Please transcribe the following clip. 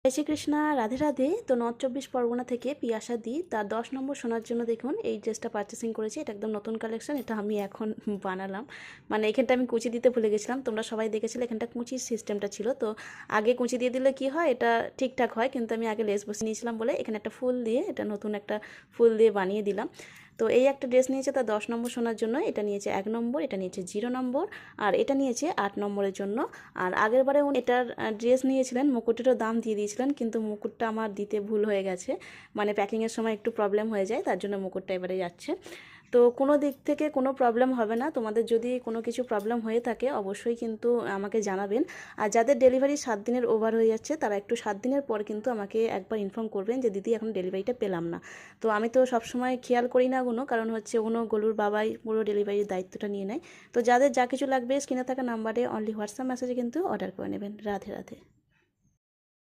জয় শ্রীকৃষ্ণা, রাধে রাধে। তো নর্থ চব্বিশ পরগনা থেকে পিয়াসা দি তার 10 নম্বর শোনার জন্য দেখুন এই ড্রেসটা পারচেসিং করেছি। এটা একদম নতুন কালেকশন, এটা আমি এখন বানালাম। মানে এখানটা আমি কুচি দিতে ভুলে গেছিলাম, তোমরা সবাই দেখেছিলে এখানটা কুচির সিস্টেমটা ছিল। তো আগে কুচি দিয়ে দিলে কি হয়, এটা ঠিকঠাক হয়, কিন্তু আমি আগে লেস বসে নিয়েছিলাম বলে এখানে একটা ফুল দিয়ে, এটা নতুন একটা ফুল দিয়ে বানিয়ে দিলাম। তো এই একটা ড্রেস নিয়েছে তার 10 নম্বর শোনার জন্য, এটা নিয়েছে 1 নম্বর, এটা নিয়েছে 0 নম্বর, আর এটা নিয়েছে 8 নম্বরের জন্য। আর আগের বারে উনি এটার ড্রেস নিয়েছিলেন, মুকুটেরও দাম দিয়ে দিয়েছিলেন, কিন্তু মুকুটটা আমার দিতে ভুল হয়ে গেছে। মানে প্যাকিংয়ের সময় একটু প্রবলেম হয়ে যায়, তার জন্য মুকুটটা এবারে যাচ্ছে। তো কোনো দিক থেকে কোনো প্রবলেম হবে না। তোমাদের যদি কোনো কিছু প্রবলেম হয়ে থাকে অবশ্যই কিন্তু আমাকে জানাবেন। আর যাদের ডেলিভারি 7 দিনের ওভার হয়ে যাচ্ছে তারা একটু 7 দিনের পর কিন্তু আমাকে একবার ইনফর্ম করবেন যে দিদি এখন ডেলিভারিটা পেলাম না। তো আমি তো সবসময় খেয়াল করি না ওগুলো, কারণ হচ্ছে ওগুলো গলুর বাবাই পুরো ডেলিভারির দায়িত্বটা নিয়ে নেয়। তো যাদের যা কিছু লাগবে স্ক্রিনে থাকা নাম্বারে অনলি হোয়াটসঅ্যাপ মেসেজে কিন্তু অর্ডার করে নেবেন। রাধে রাধে।